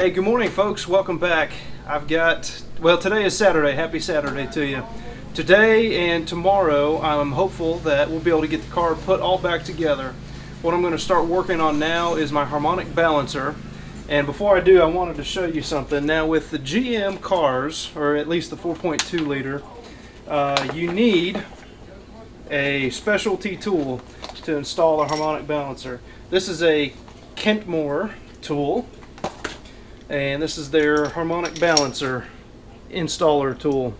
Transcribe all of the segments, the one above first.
Hey, good morning folks, welcome back. Today is Saturday. Happy Saturday to you. Today and tomorrow I'm hopeful that we'll be able to get the car put all back together. What I'm going to start working on now is my harmonic balancer. And before I do, I wanted to show you something. Now with the GM cars, or at least the 4.2 liter, you need a specialty tool to install a harmonic balancer. This is a Kentmore tool, and this is their harmonic balancer installer tool.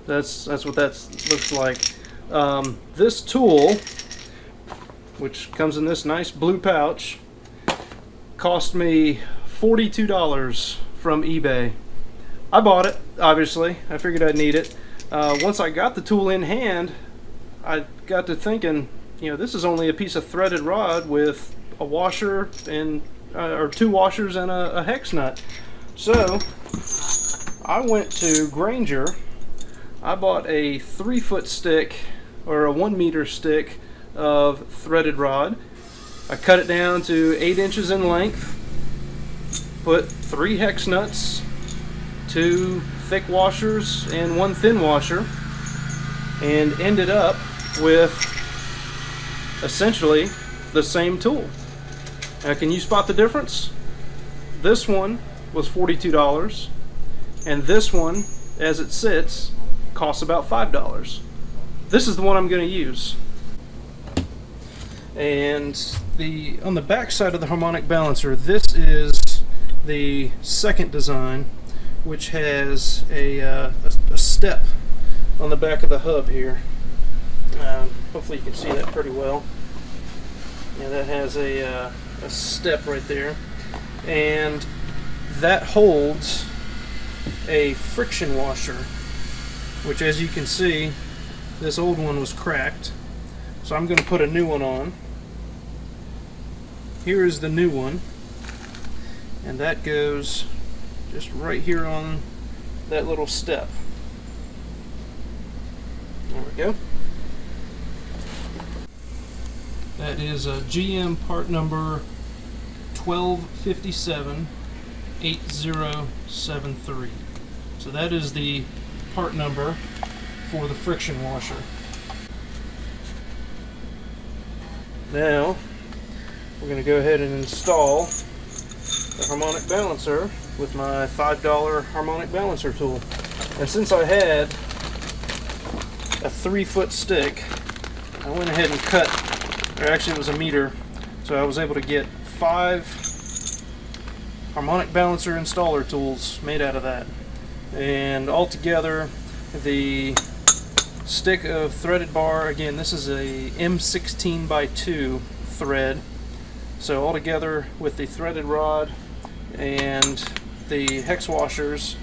That's what that looks like. This tool, which comes in this nice blue pouch, cost me $42 from eBay. I bought it, obviously. I figured I'd need it. Once I got the tool in hand, I got to thinking, you know, this is only a piece of threaded rod with a washer and or two washers and a hex nut. So I went to Grainger. I bought a 3-foot stick or a 1 meter stick of threaded rod. I cut it down to 8 inches in length, put 3 hex nuts, 2 thick washers and 1 thin washer, and ended up with essentially the same tool. Now, can you spot the difference? This one was $42, and this one, as it sits, costs about $5. This is the one I'm going to use. And on the back side of the harmonic balancer, this is the second design, which has a step on the back of the hub here. Hopefully you can see that pretty well. Yeah, that has a step right there, and that holds a friction washer, which, as you can see, this old one was cracked, so I'm going to put a new one on. Here is the new one, and that goes just right here on that little step. There we go. That is a GM part number 1257-8073. So that is the part number for the friction washer. Now we're going to go ahead and install the harmonic balancer with my $5 harmonic balancer tool. And since I had a 3-foot stick, I went ahead and cut, or actually it was a meter, so I was able to get 5 harmonic balancer installer tools made out of that. And altogether, the stick of threaded bar, again, this is a M16x2 thread. So altogether, with the threaded rod and the hex washers,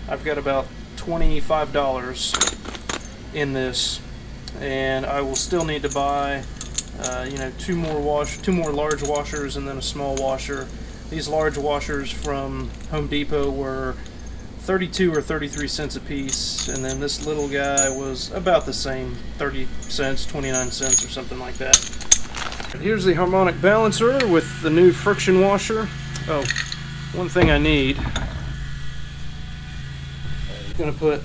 I've got about $25 in this, and I will still need to buy two more large washers and then a small washer. These large washers from Home Depot were 32 or 33 cents a piece, and then this little guy was about the same, 30 cents, 29 cents or something like that. And here's the harmonic balancer with the new friction washer. Oh, one thing I need, I'm going to put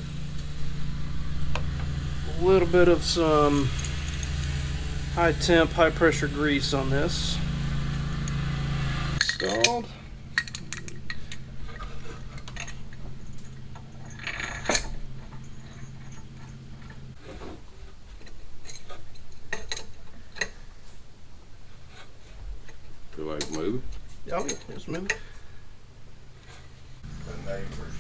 a little bit of some high temp, high pressure grease on this. Installed. Feel like moving? Oh, yeah, it's moving. The neighbors,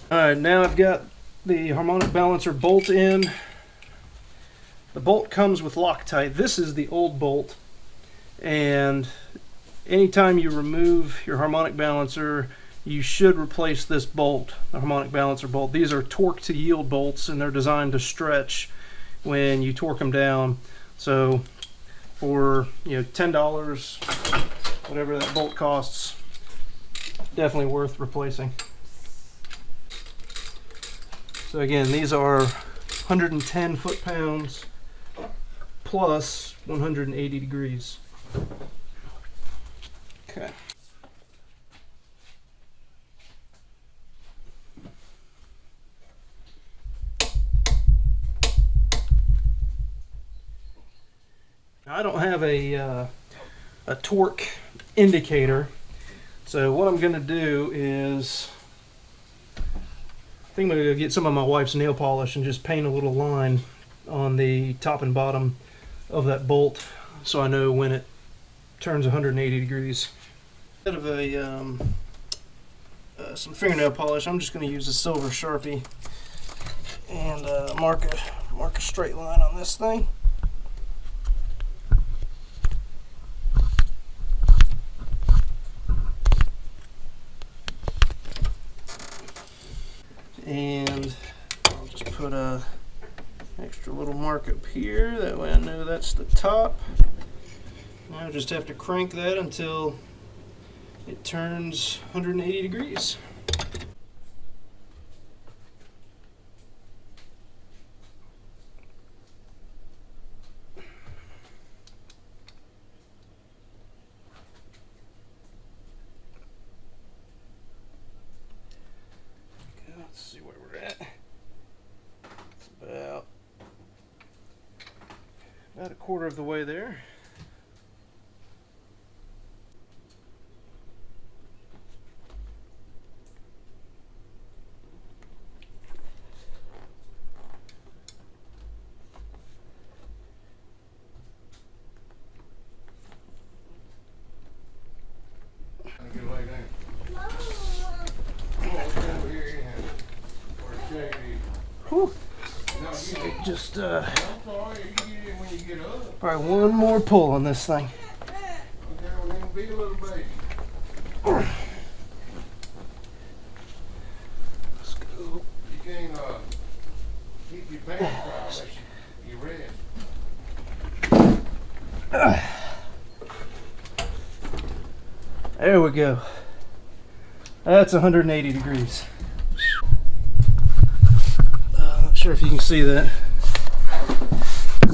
Alright, now I've got the harmonic balancer bolt in. The bolt comes with Loctite. This is the old bolt, and anytime you remove your harmonic balancer, you should replace this bolt, the harmonic balancer bolt. These are torque to yield bolts, and they're designed to stretch when you torque them down. So for $10, whatever that bolt costs, definitely worth replacing. So again, these are 110 foot-pounds plus 180 degrees. Okay. I don't have a torque indicator, so what I'm going to do is I think I'm going to get some of my wife's nail polish and just paint a little line on the top and bottom of that bolt so I know when it turns 180 degrees. Instead of some fingernail polish, I'm just going to use a silver Sharpie and mark a straight line on this thing. And I'll just put a extra little mark up here, that way I know that's the top. Now I just have to crank that until it turns 180 degrees. Let's see where we're at. It's about a quarter of the way there. Whew. Just probably one more pull on this thing. Let's go. You can't keep your pants dry. You're red. There we go. That's 180 degrees. Not sure if you can see that.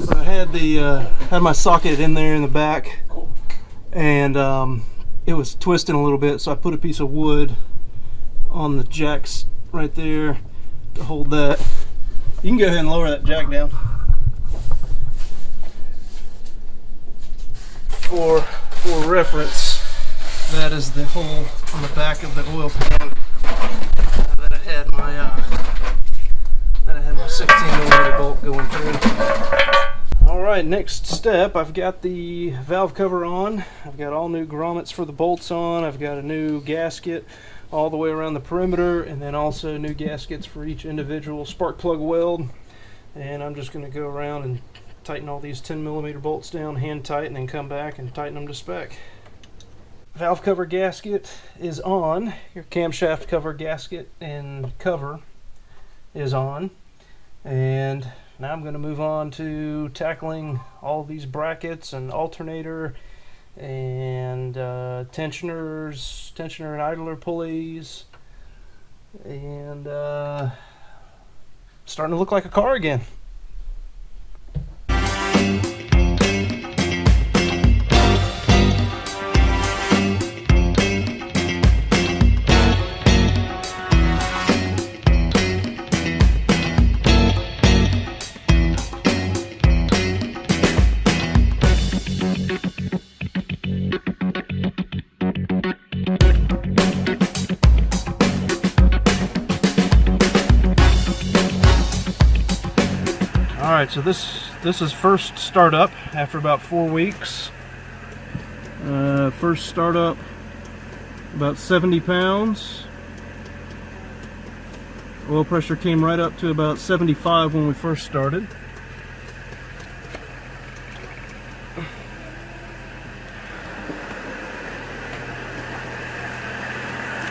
So I had my socket in there in the back, and it was twisting a little bit, so I put a piece of wood on the jacks right there to hold that. You can go ahead and lower that jack down. For reference, that is the hole on the back of the oil pan that I had my 16mm bolt going through. Alright, next step, I've got the valve cover on. I've got all new grommets for the bolts on. I've got a new gasket all the way around the perimeter, and then also new gaskets for each individual spark plug weld. And I'm just going to go around and tighten all these 10mm bolts down, hand tight, and then come back and tighten them to spec. Valve cover gasket is on. Your camshaft cover gasket and cover is on. And now I'm going to move on to tackling all these brackets and alternator and tensioners, tensioner and idler pulleys, and starting to look like a car again. Alright, so this is first startup after about 4 weeks. First startup, about 70 pounds. Oil pressure came right up to about 75 when we first started.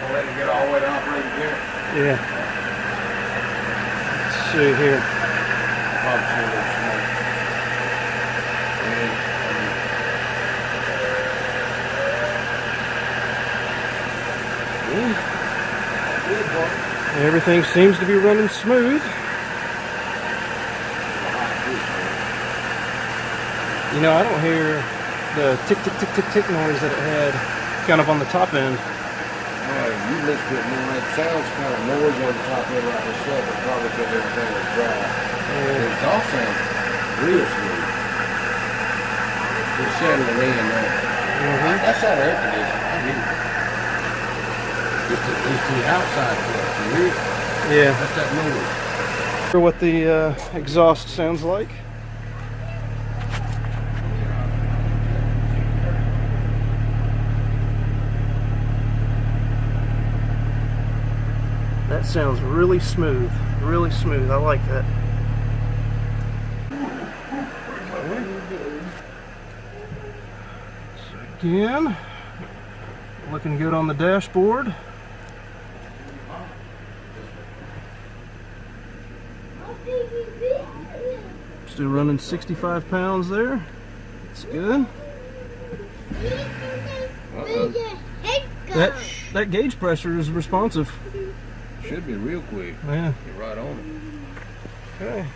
I'll let it get all the way to operate again. Yeah. Let's see here. Everything seems to be running smooth. You know, I don't hear the tick, tick, tick, tick, tick noise that it had kind of on the top end. Alright, you listen to it more. It sounds kind of noisy on the top end like this, but probably because everything was dry. The exhaust sounds real smooth. It's settling in there. That's that air conditioner. I mean, it's the outside stuff. Yeah. That's that noise. For what the exhaust sounds like. That sounds really smooth. Really smooth. I like that. Again, looking good on the dashboard. Still running 65 pounds there. That's good. That gauge pressure is responsive. Should be real quick. Yeah. You're right on it. Okay.